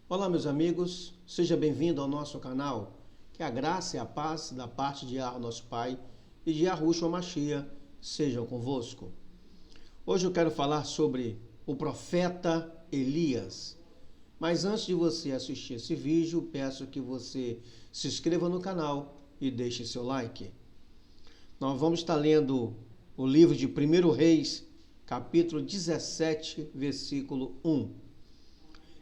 Olá, meus amigos, seja bem-vindo ao nosso canal. Que a graça e a paz da parte de Yahweh, nosso Pai, e de Yahushua Mashiach sejam convosco. Hoje eu quero falar sobre o profeta Elias. Mas antes de você assistir esse vídeo, peço que você se inscreva no canal e deixe seu like. Nós vamos estar lendo o livro de 1 Reis, capítulo 17, versículo 1.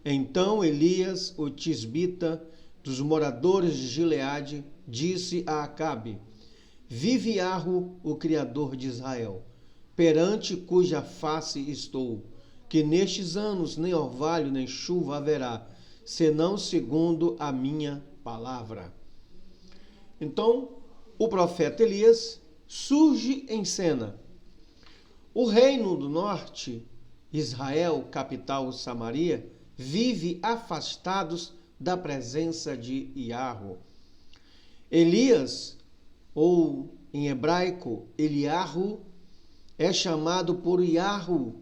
Então Elias, o tisbita, dos moradores de Gileade, disse a Acabe: Vive Yahweh, o Criador de Israel, perante cuja face estou, que nestes anos nem orvalho nem chuva haverá, senão segundo a minha palavra. Então, o profeta Elias surge em cena. O reino do norte, Israel, capital Samaria, vive afastados da presença de Yahweh. Elias, ou em hebraico Eliahu, é chamado por Yahweh,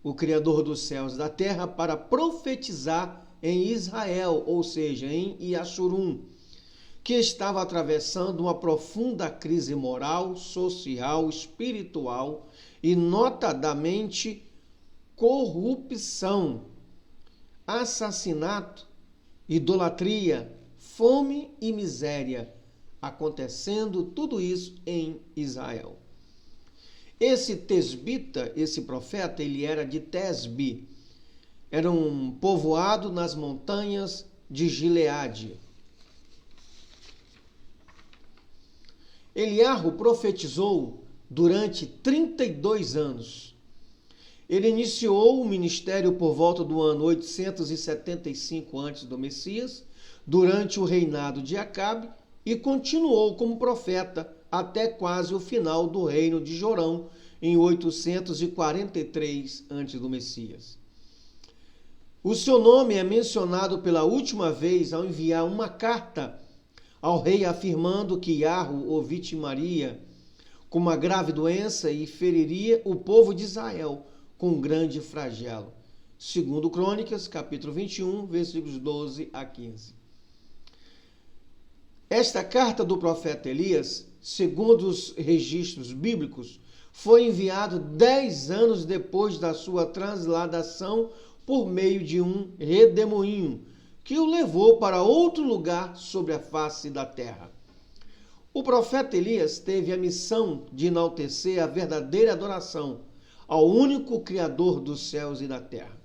o Criador dos céus e da terra, para profetizar em Israel, ou seja, em Yashurum, que estava atravessando uma profunda crise moral, social, espiritual e, notadamente, corrupção, assassinato, idolatria, fome e miséria, acontecendo tudo isso em Israel. Esse tesbita, esse profeta, ele era de Tesbi, era um povoado nas montanhas de Gileade. Eliahu profetizou durante 32 anos. Ele iniciou o ministério por volta do ano 875 a.C. do Messias, durante o reinado de Acabe, e continuou como profeta até quase o final do reino de Jorão, em 843 a.C. do Messias. O seu nome é mencionado pela última vez ao enviar uma carta ao rei afirmando que Yahweh o vitimaria com uma grave doença e feriria o povo de Israel com um grande flagelo. Segundo Crônicas, capítulo 21, versículos 12 a 15. Esta carta do profeta Elias, segundo os registros bíblicos, foi enviada 10 anos depois da sua transladação por meio de um redemoinho, que o levou para outro lugar sobre a face da terra. O profeta Elias teve a missão de enaltecer a verdadeira adoração ao único Criador dos céus e da terra,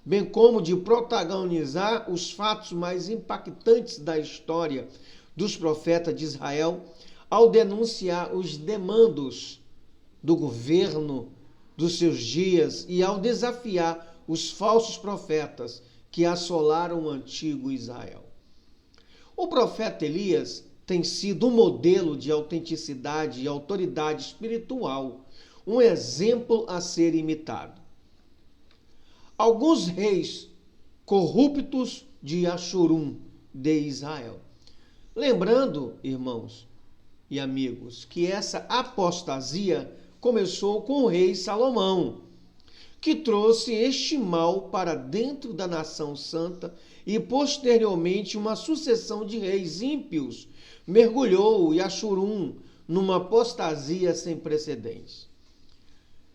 bem como de protagonizar os fatos mais impactantes da história dos profetas de Israel, ao denunciar os demandos do governo dos seus dias e ao desafiar os falsos profetas que assolaram o antigo Israel. O profeta Elias tem sido um modelo de autenticidade e autoridade espiritual, um exemplo a ser imitado. Alguns reis corruptos de Yashurum de Israel. Lembrando, irmãos e amigos, que essa apostasia começou com o rei Salomão, que trouxe este mal para dentro da nação santa e posteriormente uma sucessão de reis ímpios mergulhou Yashurum numa apostasia sem precedentes.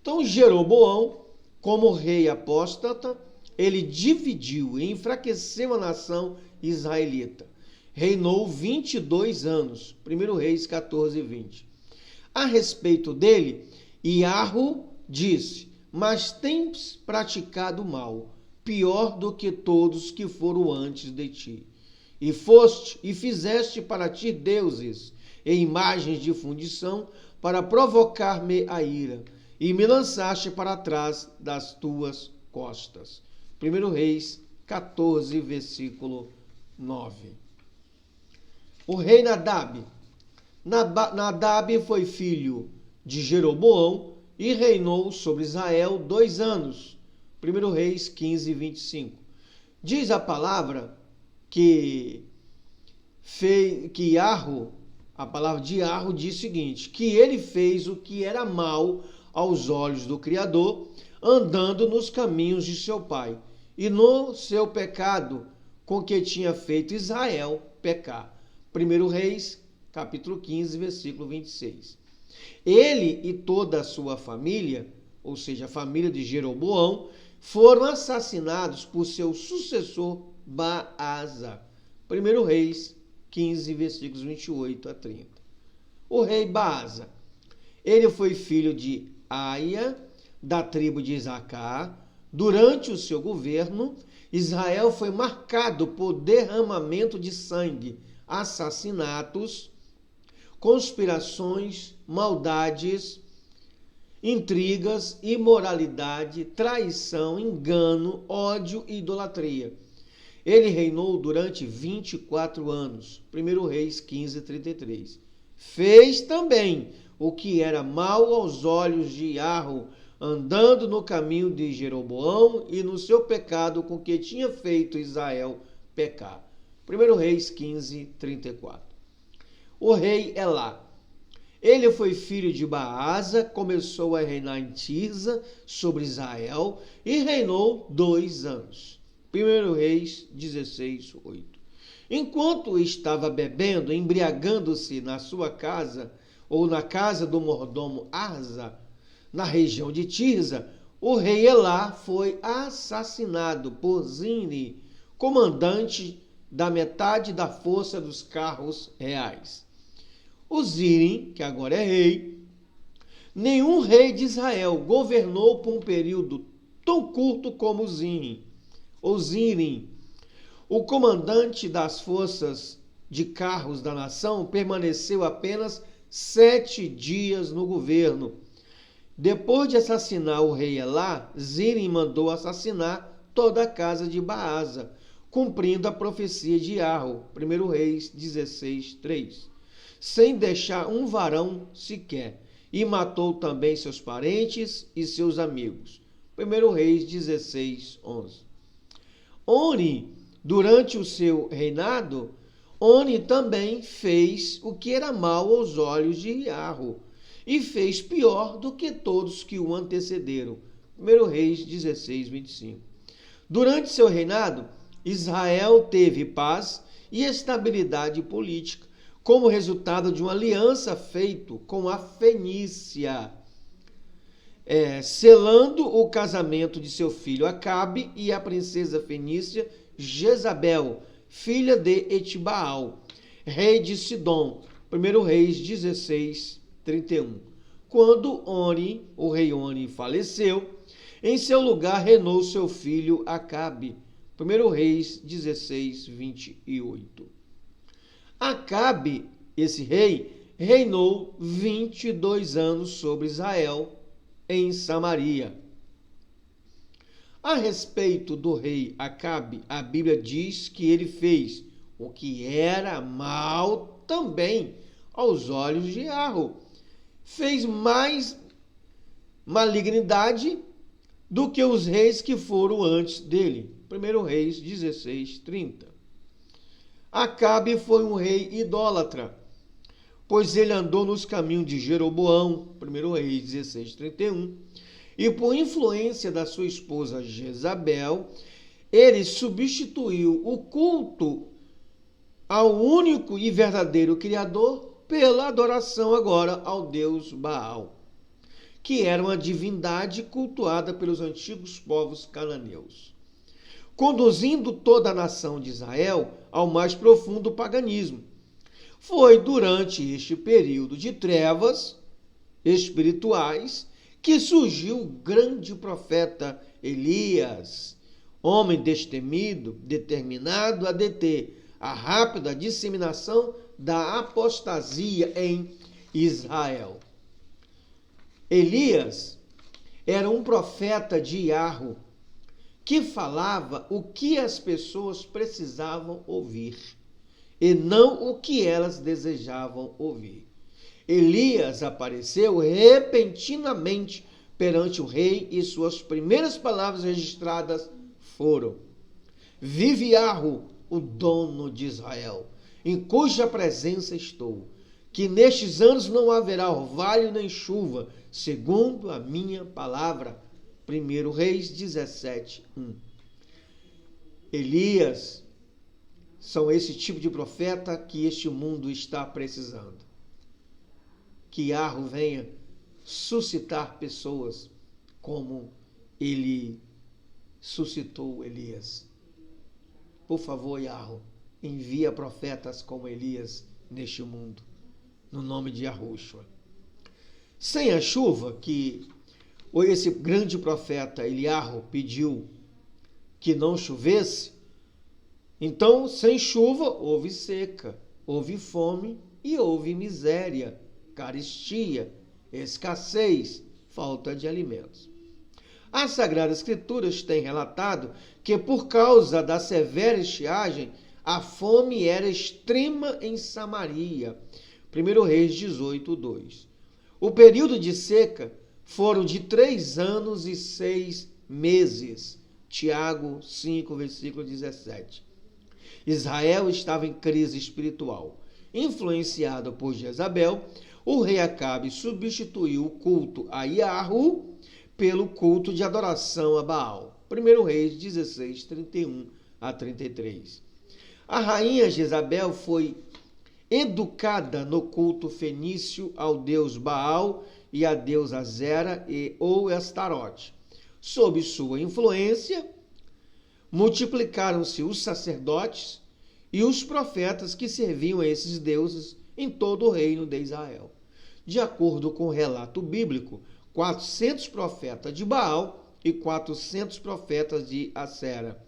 Então, Jeroboão, como rei apóstata, ele dividiu e enfraqueceu a nação israelita. Reinou 22 anos, 1 Reis 14 e 20. A respeito dele, Yahweh disse: Mas tens praticado mal, pior do que todos que foram antes de ti. E foste e fizeste para ti deuses e imagens de fundição para provocar-me a ira, e me lançaste para trás das tuas costas. 1 Reis 14, versículo 9. O rei Nadab. Nadab foi filho de Jeroboão e reinou sobre Israel 2 anos. 1 Reis 15, 25. Diz a palavra que Yahweh, a palavra de Yahweh diz o seguinte, que ele fez o que era mal aos olhos do Criador, andando nos caminhos de seu pai, e no seu pecado com que tinha feito Israel pecar. 1 Reis, capítulo 15, versículo 26. Ele e toda a sua família, ou seja, a família de Jeroboão, foram assassinados por seu sucessor Baasa. 1 Reis 15, versículos 28 a 30. O rei Baasa, ele foi filho de Aia, da tribo de Isacar. Durante o seu governo, Israel foi marcado por derramamento de sangue, assassinatos, conspirações, maldades, intrigas, imoralidade, traição, engano, ódio e idolatria. Ele reinou durante 24 anos. 1 Reis 15, 33. Fez também o que era mal aos olhos de Iarro, andando no caminho de Jeroboão e no seu pecado com que tinha feito Israel pecar. 1 Reis 15, 34. O rei Elá. Ele foi filho de Baasa, começou a reinar em Tirza sobre Israel e reinou 2 anos. 1 Reis 16, 8. Enquanto estava bebendo, embriagando-se na sua casa, ou na casa do mordomo Arza, na região de Tirza, o rei Elá foi assassinado por Zimri, comandante da metade da força dos carros reais. O Zimri, que agora é rei, nenhum rei de Israel governou por um período tão curto como o Zimri. O Zimri, o comandante das forças de carros da nação, permaneceu apenas 7 dias no governo. Depois de assassinar o rei Elá, Zimri mandou assassinar toda a casa de Baasa, cumprindo a profecia de Iarro, 1 Reis 16, 3, sem deixar um varão sequer, e matou também seus parentes e seus amigos. 1 Reis 16, 11. Oni, durante o seu reinado, Oni também fez o que era mal aos olhos de Iarro, e fez pior do que todos que o antecederam. 1 Reis 16, 25. Durante seu reinado, Israel teve paz e estabilidade política, como resultado de uma aliança feita com a Fenícia, selando o casamento de seu filho Acabe e a princesa fenícia Jezabel, filha de Etbaal, rei de Sidom. 1 Reis 16, 31. Quando Oni, o rei Oni, faleceu, em seu lugar reinou seu filho Acabe. 1 Reis 16, 28. Acabe, esse rei, reinou 22 anos sobre Israel em Samaria. A respeito do rei Acabe, a Bíblia diz que ele fez o que era mal também aos olhos de Iarro. Fez mais malignidade do que os reis que foram antes dele. 1 Reis 16, 30. Acabe foi um rei idólatra, pois ele andou nos caminhos de Jeroboão, 1 Reis 16, 31, e por influência da sua esposa Jezabel, ele substituiu o culto ao único e verdadeiro Criador pela adoração agora ao deus Baal, que era uma divindade cultuada pelos antigos povos cananeus, conduzindo toda a nação de Israel ao mais profundo paganismo. Foi durante este período de trevas espirituais que surgiu o grande profeta Elias, homem destemido, determinado a deter a rápida disseminação da apostasia em Israel. Elias era um profeta de Iarro, que falava o que as pessoas precisavam ouvir e não o que elas desejavam ouvir. Elias apareceu repentinamente perante o rei e suas primeiras palavras registradas foram: vive Iarro, o dono de Israel, em cuja presença estou, que nestes anos não haverá orvalho nem chuva, segundo a minha palavra. 1 Reis 17, 1. Elias são esse tipo de profeta que este mundo está precisando. Que Yahweh venha suscitar pessoas como ele suscitou Elias. Por favor, Yahweh, envia profetas como Elias neste mundo, no nome de Yahushua. Sem a chuva que esse grande profeta Eliarro pediu que não chovesse, então sem chuva houve seca, houve fome e houve miséria, carestia, escassez, falta de alimentos. As Sagradas Escrituras têm relatado que por causa da severa estiagem, a fome era extrema em Samaria. 1 Reis 18:2. O período de seca foram de 3 anos e 6 meses. Tiago 5, versículo 17. Israel estava em crise espiritual. Influenciado por Jezabel, o rei Acabe substituiu o culto a Yahweh pelo culto de adoração a Baal. 1 Reis 16, 31 a 33. A rainha Jezabel foi educada no culto fenício ao deus Baal e à deusa Zera ou Astarote. Sob sua influência, multiplicaram-se os sacerdotes e os profetas que serviam a esses deuses em todo o reino de Israel. De acordo com o relato bíblico, 400 profetas de Baal e 400 profetas de Acera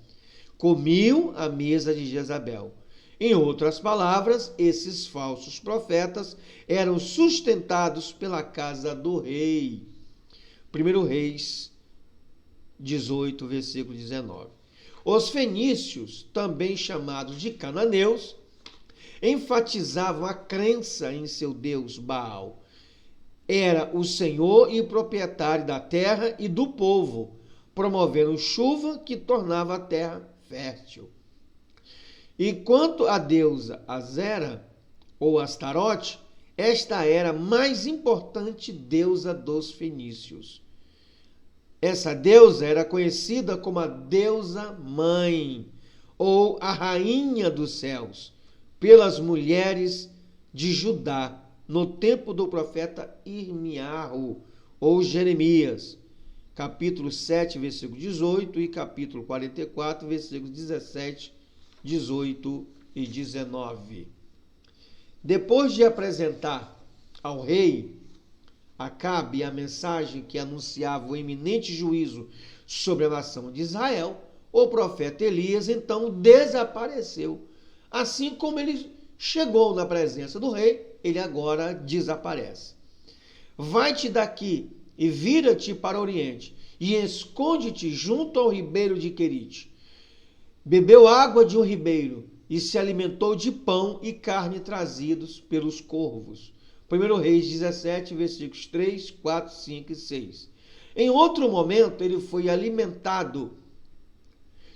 comiam à mesa de Jezabel. Em outras palavras, esses falsos profetas eram sustentados pela casa do rei. 1 Reis 18, versículo 19. Os fenícios, também chamados de cananeus, enfatizavam a crença em seu deus Baal. Era o senhor e proprietário da terra e do povo, promovendo chuva que tornava a terra fértil. E quanto à deusa Azera, ou Astarote, esta era a mais importante deusa dos fenícios. Essa deusa era conhecida como a deusa mãe, ou a rainha dos céus, pelas mulheres de Judá, no tempo do profeta Irmiarro, ou Jeremias, capítulo 7, versículo 18, e capítulo 44, versículos 17, 18 e 19. Depois de apresentar ao rei Acabe a mensagem que anunciava o iminente juízo sobre a nação de Israel, o profeta Elias então desapareceu. Assim como ele chegou na presença do rei, ele agora desaparece. Vai-te daqui e vira-te para o oriente, e esconde-te junto ao ribeiro de Querite. Bebeu água de um ribeiro e se alimentou de pão e carne trazidos pelos corvos. 1 Reis 17, versículos 3, 4, 5 e 6. Em outro momento, ele foi alimentado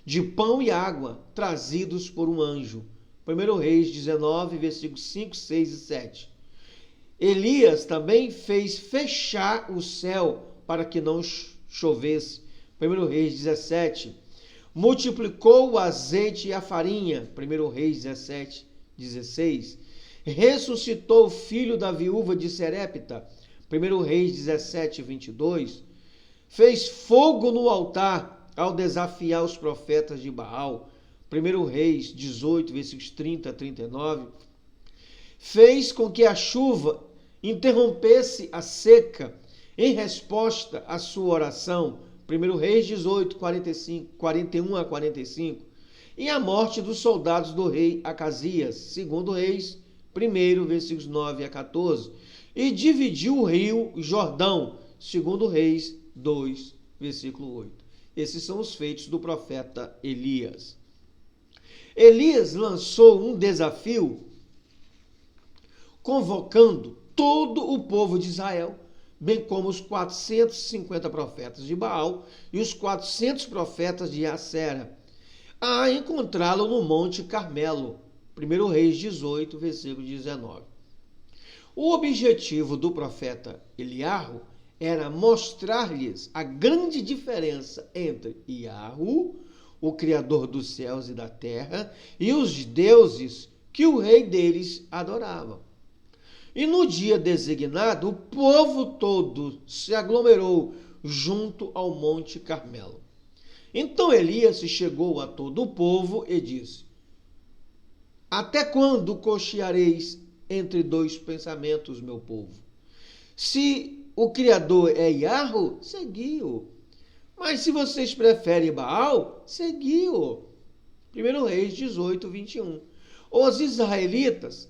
de pão e água trazidos por um anjo. 1 Reis 19, versículos 5, 6 e 7. Elias também fez fechar o céu para que não chovesse. 1 Reis 17. Multiplicou o azeite e a farinha. 1 Reis 17, 16. Ressuscitou o filho da viúva de Serepta. 1 Reis 17, 22. Fez fogo no altar ao desafiar os profetas de Baal. 1 Reis 18, versículos 30 a 39. Fez com que a chuva interrompesse a seca em resposta à sua oração. 1 Reis 18, 41 a 45. E a morte dos soldados do rei Acasias. 2 Reis 1, versículos 9 a 14. E dividiu o rio Jordão. 2 Reis 2, versículo 8. Esses são os feitos do profeta Elias. Elias lançou um desafio convocando todo o povo de Israel, bem como os 450 profetas de Baal e os 400 profetas de Acera, a encontrá-lo no Monte Carmelo. 1 Reis 18, versículo 19. O objetivo do profeta Eliarro era mostrar-lhes a grande diferença entre Yahweh, o Criador dos céus e da terra, e os deuses que o rei deles adorava. E no dia designado, o povo todo se aglomerou junto ao Monte Carmelo. Então Elias chegou a todo o povo e disse: Até quando cocheareis entre dois pensamentos, meu povo? Se o Criador é Yahweh, segui-o. Mas se vocês preferem Baal, segui-o. 1 Reis 18, 21. Os israelitas,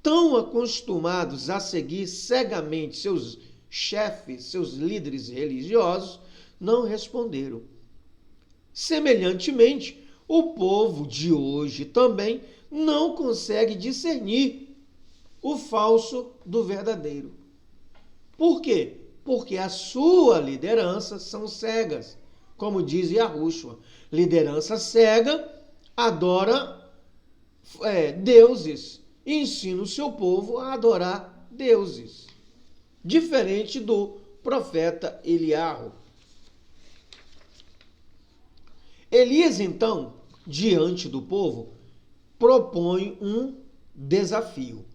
tão acostumados a seguir cegamente seus chefes, seus líderes religiosos, não responderam. Semelhantemente, o povo de hoje também não consegue discernir o falso do verdadeiro. Por quê? Porque a sua liderança são cegas. Como diz Yahushua, liderança cega adora deuses e ensina o seu povo a adorar deuses. Diferente do profeta Eliarro. Elias, então, diante do povo, propõe um desafio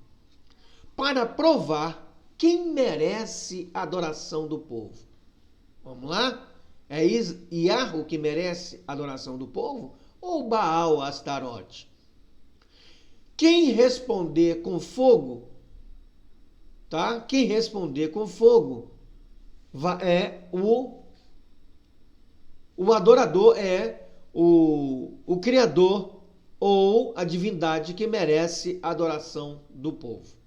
para provar quem merece a adoração do povo. Vamos lá? É Yahweh que merece a adoração do povo ou Baal Astarote? Quem responder com fogo, tá? Quem responder com fogo é o adorador, é o Criador ou a divindade que merece a adoração do povo.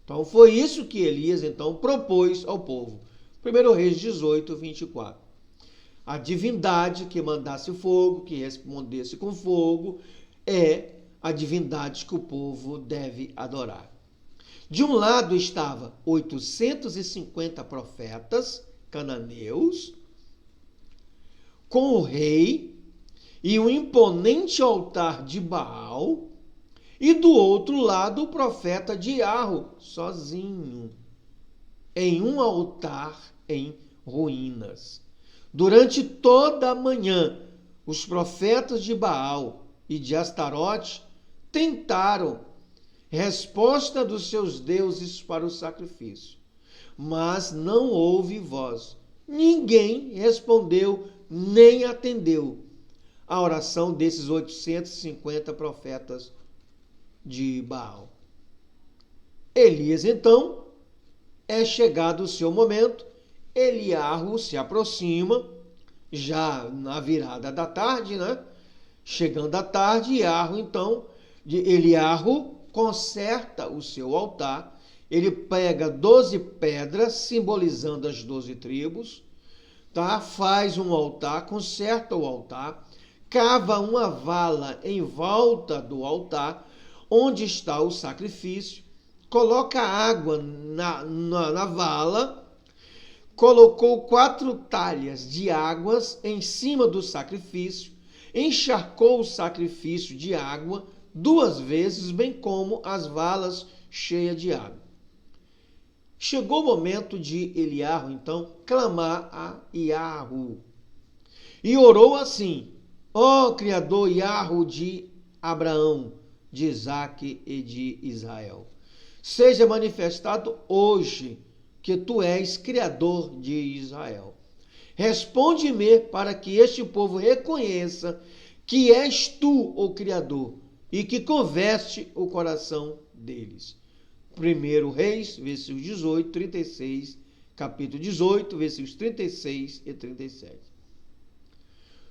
Então foi isso que Elias então propôs ao povo. 1 Reis 18, 24. A divindade que mandasse fogo, que respondesse com fogo, é a divindade que o povo deve adorar. De um lado estava 850 profetas cananeus, com o rei e um imponente altar de Baal, e do outro lado o profeta de Yahweh, sozinho, em um altar em ruínas. Durante toda a manhã, os profetas de Baal e de Astarote tentaram resposta dos seus deuses para o sacrifício, mas não houve voz. Ninguém respondeu nem atendeu a oração desses 850 profetas de Baal. Elias, então, é chegado o seu momento. Eliarro se aproxima, já na virada da tarde, né? Chegando à tarde, Eliarro conserta o seu altar. Ele pega 12 pedras, simbolizando as 12 tribos, tá? Faz um altar, conserta o altar, cava uma vala em volta do altar, onde está o sacrifício, coloca água na vala, colocou 4 talhas de águas em cima do sacrifício, encharcou o sacrifício de água 2 vezes, bem como as valas cheias de água. Chegou o momento de Eliarro, então, clamar a Yahweh. E orou assim: ó Criador Yahweh de Abraão, de Isaque e de Israel, seja manifestado hoje que tu és Criador de Israel. Responde-me para que este povo reconheça que és tu o Criador e que converte o coração deles. 1 Reis, versículos 18, 36, capítulo 18, versículos 36 e 37.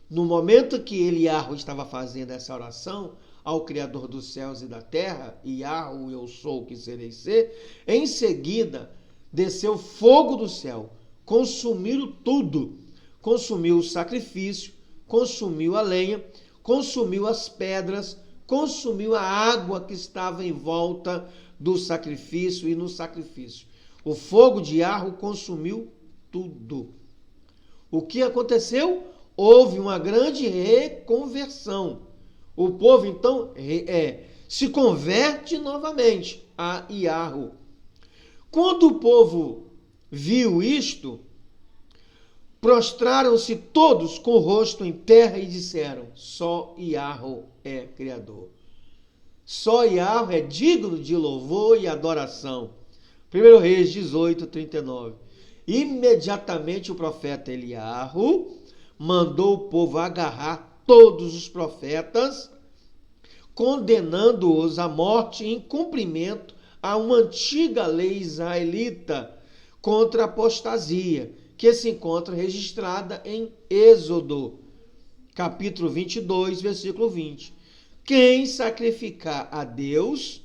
No momento que Eliarro estava fazendo essa oração ao Criador dos céus e da terra, Yahweh, eu sou o que serei ser, em seguida desceu fogo do céu, consumiu tudo, consumiu o sacrifício, consumiu a lenha, consumiu as pedras, consumiu a água que estava em volta do sacrifício e no sacrifício. O fogo de Yahweh consumiu tudo. O que aconteceu? Houve uma grande reconversão. O povo, então, se converte novamente a Yahweh. Quando o povo viu isto, Prostraram-se todos com o rosto em terra e disseram: só Yahweh é Criador. Só Yahweh é digno de louvor e adoração. 1 Reis 18, 39. Imediatamente o profeta Eliahu mandou o povo agarrar todos os profetas, condenando-os à morte em cumprimento a uma antiga lei israelita contra a apostasia, que se encontra registrada em Êxodo, capítulo 22, versículo 20. Quem sacrificar a Deus,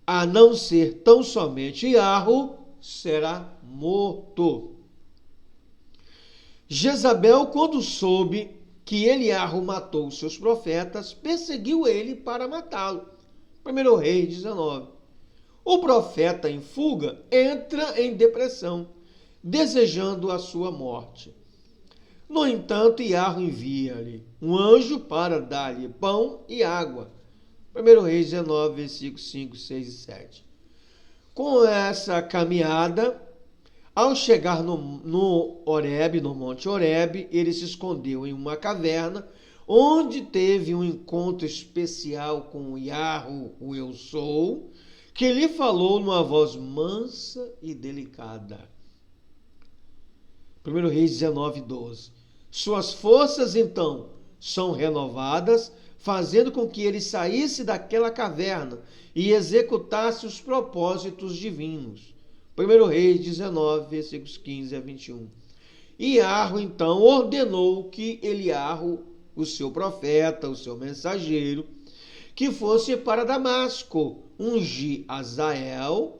a não ser tão somente Yahweh, será morto. Jezabel, quando soube que Eliahu matou seus profetas, perseguiu ele para matá-lo. 1 Reis 19. O profeta em fuga entra em depressão, desejando a sua morte. No entanto, Yahweh envia-lhe um anjo para dar-lhe pão e água. 1 Reis 19, versículos 5, 6 e 7. Com essa caminhada, ao chegar no Monte Horebe, ele se escondeu em uma caverna, onde teve um encontro especial com Yahweh, o Eu Sou, que lhe falou numa voz mansa e delicada. 1 Reis 19, 12. Suas forças, então, são renovadas, fazendo com que ele saísse daquela caverna e executasse os propósitos divinos. 1 Reis 19, versículos 15 a 21. Yahweh, então, ordenou que Eliahu, o seu profeta, o seu mensageiro, que fosse para Damasco, ungir Azael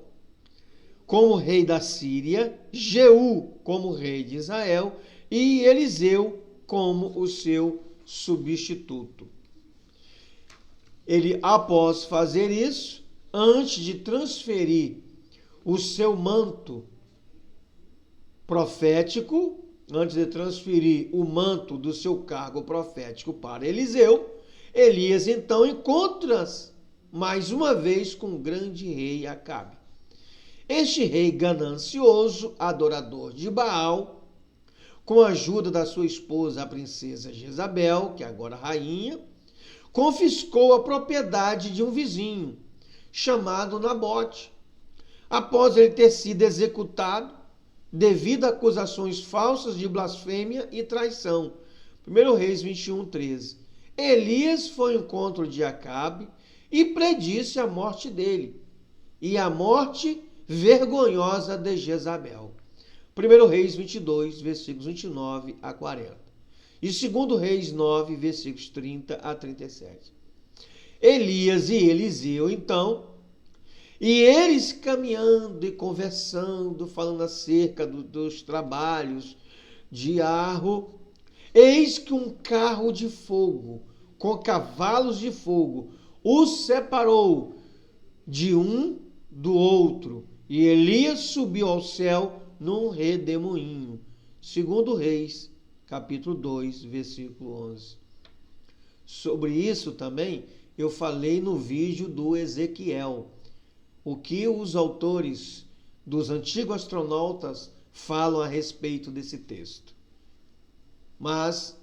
como rei da Síria, Jeú como rei de Israel e Eliseu como o seu substituto. Ele, após fazer isso, antes de transferir o seu manto profético, antes de transferir o manto do seu cargo profético para Eliseu, Elias então encontra-se mais uma vez com o grande rei Acabe. Este rei ganancioso, adorador de Baal, com a ajuda da sua esposa, a princesa Jezabel, que é agora rainha, confiscou a propriedade de um vizinho, chamado Nabote, após ele ter sido executado devido a acusações falsas de blasfêmia e traição. 1 Reis 21, 13. Elias foi ao encontro de Acabe e predisse a morte dele, e a morte vergonhosa de Jezabel. 1 Reis 22, versículos 29 a 40. E 2 Reis 9, versículos 30 a 37. Elias e Eliseu, então, e eles caminhando e conversando, falando acerca dos trabalhos de Yahweh, eis que um carro de fogo, com cavalos de fogo, os separou de um do outro, e Elias subiu ao céu num redemoinho. 2 Reis, capítulo 2, versículo 11. Sobre isso também eu falei no vídeo do Ezequiel. O que os autores dos antigos astronautas falam a respeito desse texto. Mas,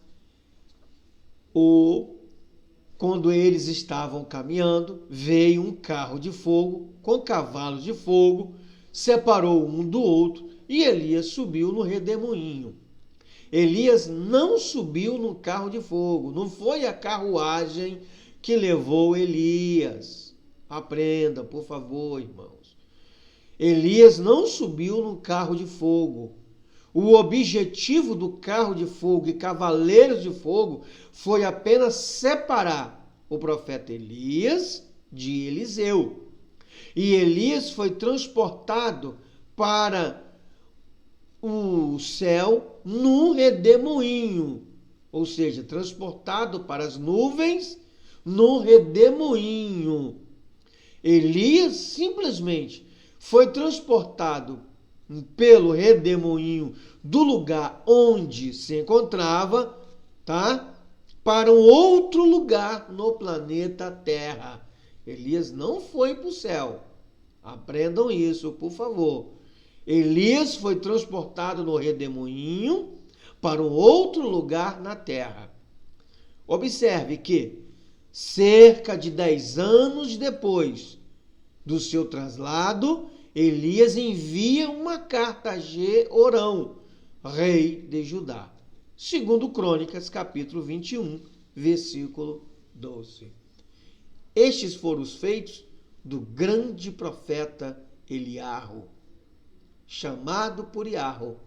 quando eles estavam caminhando, veio um carro de fogo com cavalos de fogo, separou um do outro e Elias subiu no redemoinho. Elias não subiu no carro de fogo, não foi a carruagem que levou Elias. Aprenda, por favor, irmãos. Elias não subiu no carro de fogo. O objetivo do carro de fogo e cavaleiros de fogo foi apenas separar o profeta Elias de Eliseu. E Elias foi transportado para o céu num redemoinho, ou seja, transportado para as nuvens num redemoinho. Elias simplesmente foi transportado pelo redemoinho do lugar onde se encontrava, tá? Para um outro lugar no planeta Terra. Elias não foi para o céu. Aprendam isso, por favor. Elias foi transportado no redemoinho para um outro lugar na terra. Observe que, cerca de 10 anos depois do seu traslado, Elias envia uma carta a Jeorão, rei de Judá. Segundo Crônicas, capítulo 21, versículo 12. Estes foram os feitos do grande profeta Eliarro, chamado por Iarro,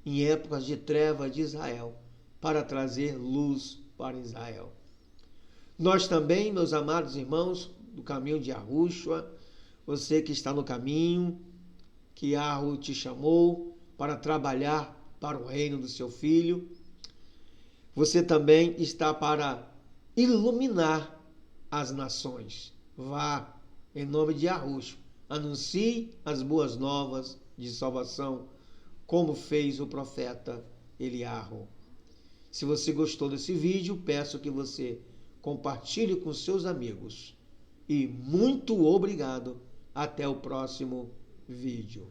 em épocas de treva de Israel, para trazer luz para Israel. Nós também, meus amados irmãos, do caminho de Yahushua, você que está no caminho, que Iarro te chamou para trabalhar para o reino do seu filho, você também está para iluminar as nações. Vá, em nome de Yahushua, anuncie as boas novas de salvação, como fez o profeta Eliarro. Se você gostou desse vídeo, peço que você compartilhe com seus amigos. E muito obrigado. Até o próximo vídeo.